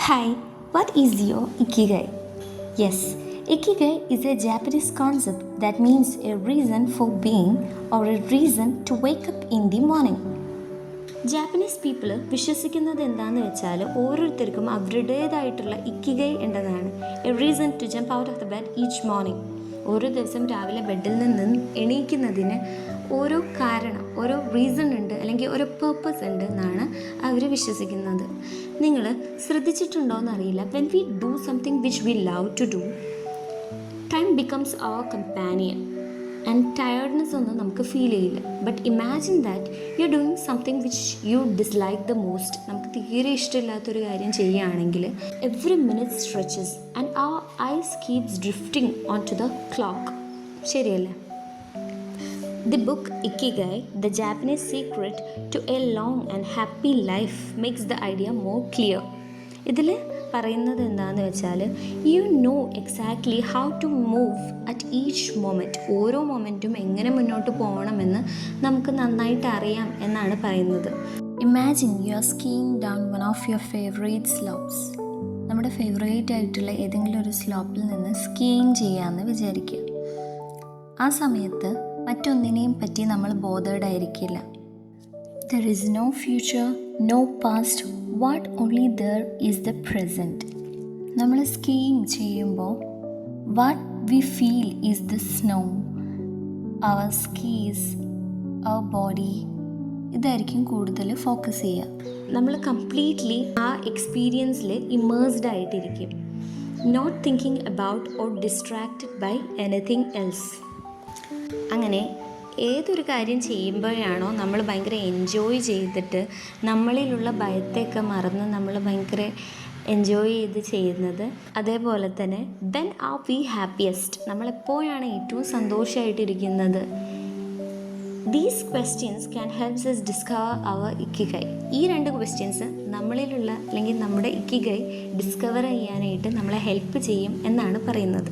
Hi, what is your Ikigai? Yes, Ikigai is a Japanese concept that means a reason for being or a reason to wake up in the morning. Japanese people വിശ്വസിക്കുന്നത് എന്താണെന്ന് വെച്ചാൽ ഓരോരുത്തർക്കും അവരുടേതായിട്ടുള്ള ഇക്കിഗൈ ഉണ്ടെന്നാണ്. A reason to jump out of the bed each morning. ഓരോ ദിവസം രാവിലെ ബെഡിൽ നിന്ന് എണീക്കുന്നതിന് ഓരോ കാരണം, ഓരോ റീസൺ ഉണ്ട്, അല്ലെങ്കിൽ ഓരോ പേർപ്പസ് ഉണ്ട് എന്നാണ് അവർ വിശ്വസിക്കുന്നത്. നിങ്ങൾ ശ്രദ്ധിച്ചിട്ടുണ്ടോ എന്നറിയില്ല, when we do something which we love to do, time becomes our companion and tiredness ഒന്നും നമുക്ക് ഫീൽ ചെയ്യില്ല. But imagine that you are doing something which you dislike the most. നമുക്ക് തീരെ ഇഷ്ടമില്ലാത്തൊരു കാര്യം ചെയ്യുകയാണെങ്കിൽ every minute stretches and our eyes keeps drifting on to the clock. ശരിയല്ലേ? The book Ikigai, The Japanese Secret to a Long and Happy Life makes the idea more clear. ഇതിൽ പറയുന്നത് എന്താണെന്ന് വെച്ചാൽ, you know exactly how to move at each moment. ഓരോ മൊമെൻറ്റും എങ്ങനെ മുന്നോട്ട് പോകണമെന്ന് നമുക്ക് നന്നായിട്ട് അറിയാം എന്നാണ് പറയുന്നത്. Imagine you are skiing down one of your favourite slopes. നമ്മുടെ ഫേവറേറ്റ് ആയിട്ടുള്ള ഏതെങ്കിലും ഒരു സ്ലോപ്പിൽ നിന്ന് സ്കീയിങ് ചെയ്യാമെന്ന് വിചാരിക്കുക. ആ സമയത്ത് മറ്റൊന്നിനെയും പറ്റി നമ്മൾ ബോധേഡ് ആയിരിക്കില്ല. There is no future, no past, what only there is the present. നമ്മൾ സ്കീയിങ് ചെയ്യുമ്പോൾ what we feel is the snow, our skis, our body, ഇതായിരിക്കും കൂടുതൽ ഫോക്കസ് ചെയ്യുക. നമ്മൾ കംപ്ലീറ്റ്ലി ആ എക്സ്പീരിയൻസിൽ ഇമേഴ്സ്ഡ് ആയിട്ടിരിക്കും, not thinking about or distracted by anything else. അങ്ങനെ ഏതൊരു കാര്യം ചെയ്യുമ്പോഴാണോ നമ്മൾ ഭയങ്കര എൻജോയ് ചെയ്തിട്ട് നമ്മളിലുള്ള ഭയത്തെയൊക്കെ മറന്ന് നമ്മൾ ഭയങ്കര എൻജോയ് ചെയ്ത് ചെയ്യുന്നത്, അതേപോലെ തന്നെ ദെൻ ആർ വി ഹാപ്പിയസ്റ്റ്. നമ്മളെപ്പോഴാണ് ഏറ്റവും സന്തോഷമായിട്ടിരിക്കുന്നത്? These questions can helps us discover our ikigai. ഈ രണ്ട് ക്വസ്റ്റ്യൻസ് നമ്മളിലുള്ള അല്ലെങ്കിൽ നമ്മുടെ ഇക്കിഗൈ ഡിസ്കവർ ചെയ്യാനായിട്ട് നമ്മളെ ഹെൽപ്പ് ചെയ്യും എന്നാണ് പറയുന്നത്.